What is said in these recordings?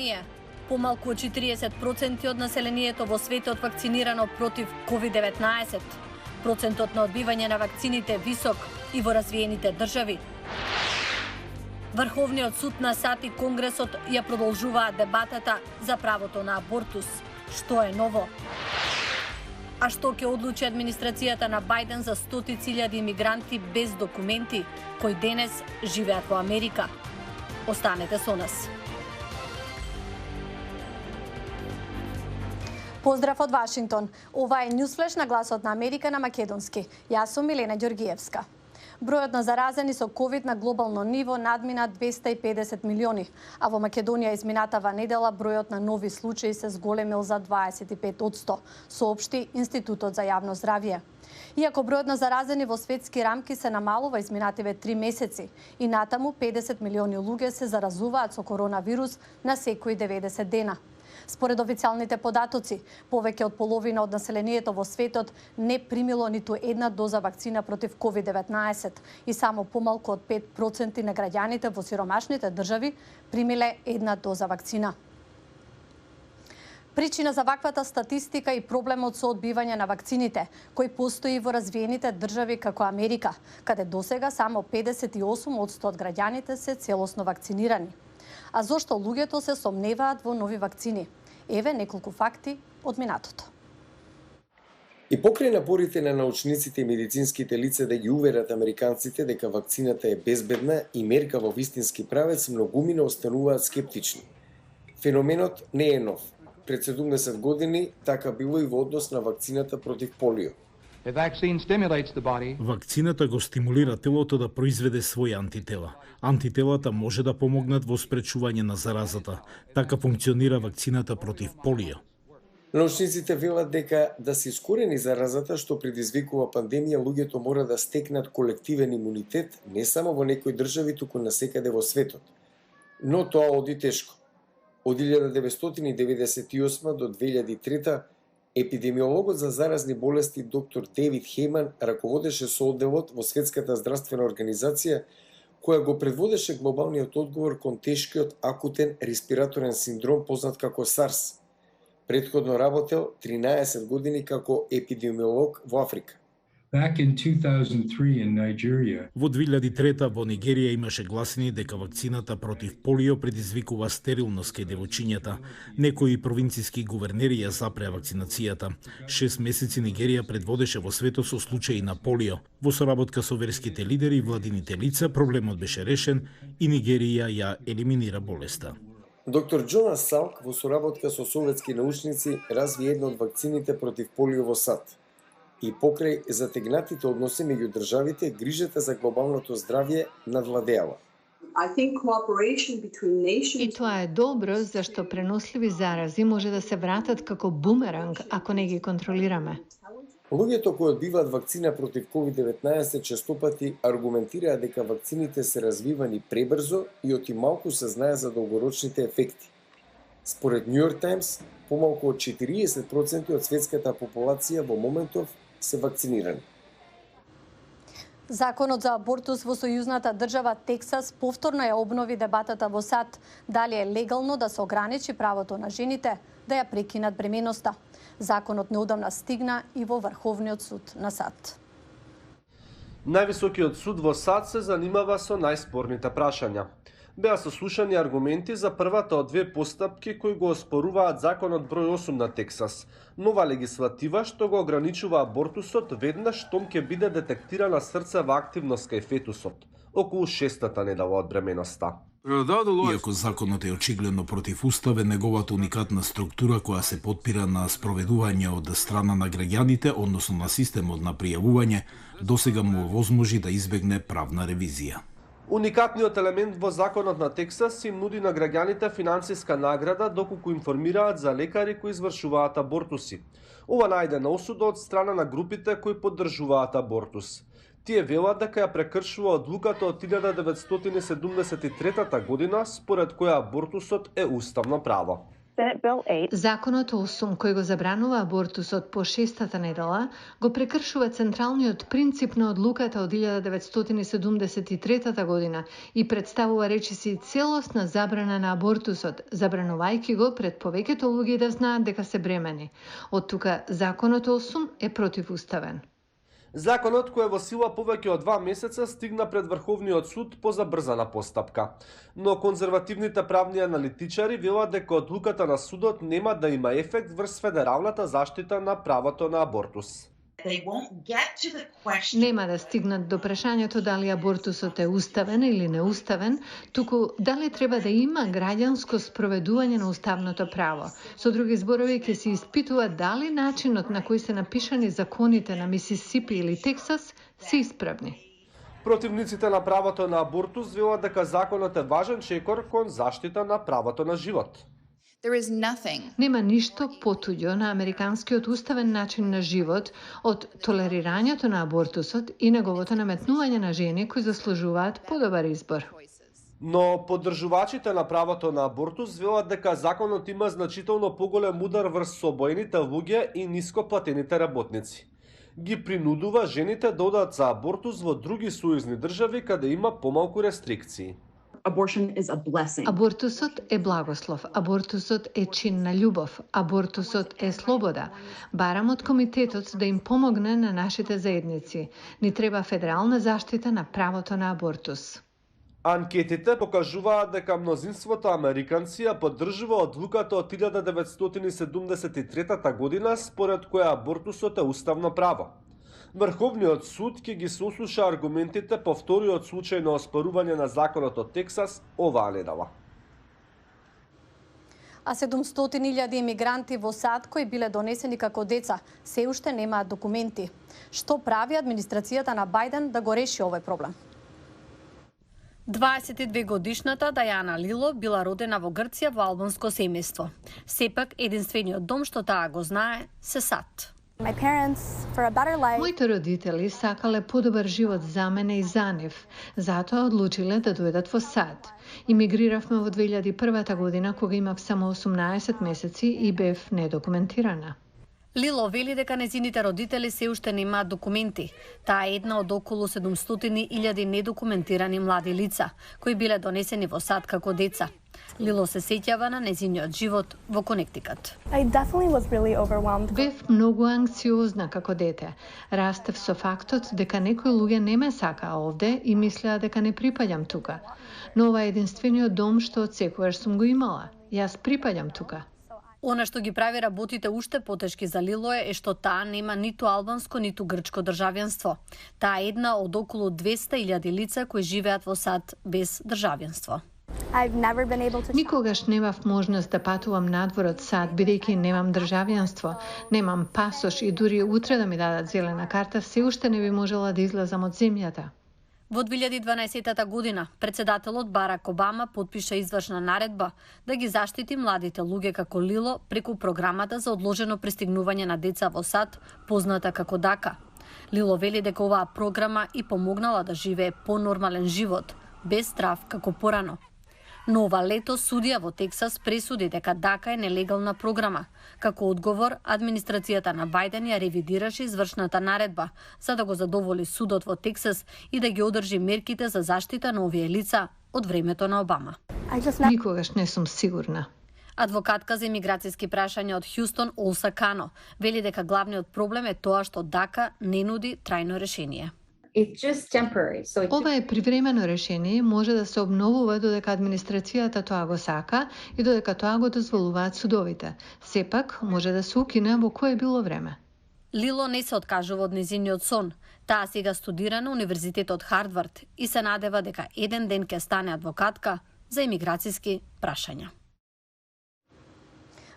ранije. Помалку од 40% од населението во светот вакцинирано против COVID-19. Процентот на одбивање на вакцините висок и во развиените држави. Врховниот суд на САД и Конгресот ја продолжуваат дебатата за правото на абортус. Што е ново? А што ќе одлучи администрацијата на Бајден за стотици илјади имигранти без документи кои денес живеат во Америка? Останете со нас. Поздрав од Вашингтон. Ова е Ньюсфлеш на Гласот на Америка на македонски. Јас сум Милена Ѓоргиевска. Бројот на заразени со ковид на глобално ниво надмина 250 милиони, а во Македонија изминатава недела бројот на нови случаи се зголемил за 25%, соопшти Институтот за јавно здравје. Иако бројот на заразени во светски рамки се намалува изминативе 3 месеци и натаму 50 милиони луѓе се заразуваат со коронавирус на секои 90 дена. Според официјалните податоци, повеќе од половина од населението во светот не примило ниту една доза вакцина против COVID-19 и само помалку од 5% на граѓаните во сиромашните држави примиле една доза вакцина. Причина за ваквата статистика и проблемот со одбивање на вакцините, кој постои во развиените држави како Америка, каде досега само 58% од граѓаните се целосно вакцинирани. А зошто луѓето се сомневаат во нови вакцини? Еве неколку факти од минатото. И покрај напорите на научниците и медицинските лица да ги уверат американците дека вакцината е безбедна и мерка во вистински правец, многумина остануваат скептични. Феноменот не е нов. Пред 70 години така било и во однос на вакцината против полио. Вакцината го стимулира телото да произведе своји антитела. Антителата може да помогнат во спречување на заразата. Така функционира вакцината против полио. Научниците велат дека да се искорени заразата што предизвикува пандемија, луѓето мора да стекнат колективен имунитет не само во некои држави, туку насекаде во светот. Но тоа оди тешко. Од 1998 до 2003 епидемиологот за заразни болести доктор Дейвид Хейман раководеше со одделот во Светската здравствена организација која го предводеше глобалниот одговор кон тешкиот акутен респираторен синдром познат како SARS. Претходно работел 13 години како епидемиолог во Африка. Во 2003 во Нигерија имаше гласини дека вакцината против полио предизвикува стерилност кај девојчињата. Некои провинциски гувернери ја запреа вакцинацијата. 6 месеци Нигерија предводеше во светот со случаи на полио. Во соработка со верските лидери и владините лица проблемот беше решен и Нигерија ја елиминира болеста. Доктор Джонас Салк во соработка со советски научници разви една од вакцините против полио во САД. И покрај затегнатите односи меѓу државите, грижата за глобалното здравје надвладеала. И тоа е добро, зашто преносливи зарази може да се вратат како бумеранг ако не ги контролираме. Луѓето кои одбиваат вакцина против COVID-19 честопати аргументираат дека вакцините се развивани пребрзо и оти малку се знае за долгорочните ефекти. Според New York Times, помалку од 40% од светската популација во моментов се вакцинирани. Законот за абортус во сојузната држава Тексас повторно ја обнови дебатата во САД дали е легално да се ограничи правото на жените да ја прекинат бременоста. Законот неодамна стигна и во Врховниот суд на САД. Највисокиот суд во САД се занимава со најспорните прашања. Беа сослушани аргументи за првата од две постапки кои го оспоруваат законот број 8 на Тексас, нова легислатива што го ограничува абортусот веднаш штом ќе биде детектирана срцева активност кај фетусот, околу 6-та недела од бременоста. Иако законот е очигледно противуставен, неговата уникатна структура која се потпира на спроведување од страна на граѓаните, односно на системот на пријавување, досега му овозможи да избегне правна ревизија. Уникатниот елемент во законот на Тексас им нуди на граѓаните финансиска награда доколку информираат за лекари кои извршуваат абортуси. Ова најде на осуда од страна на групите кои поддржуваат абортус. Тие велат дека ја прекршува одлуката од 1973 година според која абортусот е уставно право. Законот 8, кој го забранува абортусот по 6-та недела, го прекршува централниот принцип на одлуката од 1973 година и представува речиси целосна забрана на абортусот, забранувајќи го пред повеќето луѓе да знаат дека се бремени. Од тука Законот 8 е противуставен. Законот, кој е во сила повеќе од 2 месеца, стигна пред Врховниот суд по забрзана постапка. Но конзервативните правни аналитичари велат дека одлуката на судот нема да има ефект врз федералната заштита на правото на абортус. Нема да стигнат до прашањето дали абортусот е уставен или неуставен, туку дали треба да има граѓанско спроведување на уставното право. Со други зборови, ќе се испитува дали начинот на кој се напишани законите на Мисисипи или Тексас се исправни. Противниците на правото на абортус велат дека законот е важен чекор кон заштита на правото на живот. Нема ништо потуѓо на американскиот уставен начин на живот од толерирањето на абортусот и неговото наметнување на жени кои заслужуваат подобар избор. Но поддржувачите на правото на абортус велат дека законот има значително поголем удар врз собојните луѓе и нископлатените работници. Ги принудува жените да одат за абортус во други сојузни држави каде има помалку рестрикции. Абортусот е благослов, абортусот е чин на љубов, абортусот е слобода. Барам од комитетот да им помогне на нашите заедници. Ни треба федерална заштита на правото на абортус. Анкетите покажуваат дека мнозинството американци ја поддржува одлуката од 1973 година според која абортусот е уставно право. Врховниот суд ќе ги сослуша аргументите по вториот случај на оспорување на законот од Тексас оваа недела. А 700.000 имигранти во САД кои биле донесени како деца се уште немаат документи. Што прави администрацијата на Бајден да го реши овој проблем? 22 годишната Дајана Лило била родена во Грција во албанско семејство. Сепак единствениот дом што таа го знае се САД. Моите родители сакале подобар живот за мене и за нив, затоа одлучиле да дојдат во САД. Имигриравме во 2001 година кога имав само 18 месеци и бев недокументирана. Лило вели дека незините родители се уште немаат документи. Таа е една од околу 700.000 недокументирани млади лица, кои биле донесени во САД како деца. Лило се сеќава на незиниот живот во Конектикат. Бев многу анксиозна како дете. Растев со фактот дека некои луѓе не ме сакаа овде и мислеа дека не припаѓам тука. Но ова е единствениот дом што од секогаш сум го имала. Јас припаѓам тука. Она што ги прави работите уште потешки за Лило е што таа нема ниту албанско, ниту грчко државјанство. Таа е една од околу 200.000 лица кои живеат во САД без државјанство. Никогаш немав можност да патувам надвор од САД, бидејќи немам државјанство, немам пасош и дури утре да ми дадат зелена карта, се уште не би можела да излезам од земјата. Во 2012 година, председателот Барак Обама потпиша извршна наредба да ги заштити младите луѓе како Лило преку програмата за одложено пристигнување на деца во САД, позната како ДАКА. Лило вели дека оваа програма и помогнала да живее понормален живот, без страв како порано. Но ова лето судија во Тексас пресуди дека ДАКА е нелегална програма. Како одговор, администрацијата на Бајден ја ревидираше извршната наредба за да го задоволи судот во Тексас и да ги одржи мерките за заштита на овие лица од времето на Обама. Никогаш не сум сигурна. Адвокатка за имиграцијски прашања од Хјустон, Олса Кано, вели дека главниот проблем е тоа што ДАКА не нуди трајно решение. Ова е привремено решение, може да се обновува додека администрацијата тоа го сака и додека тоа го дозволуваат судовите. Сепак, може да се укине во кое било време. Лило не се откажува од незиниот сон. Таа сега студира на Универзитетот Хардвард и се надева дека еден ден ќе стане адвокатка за имиграцијски прашања.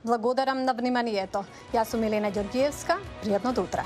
Благодарам на вниманието. Јас сум Елена Ѓоргиевска. Пријатно утре.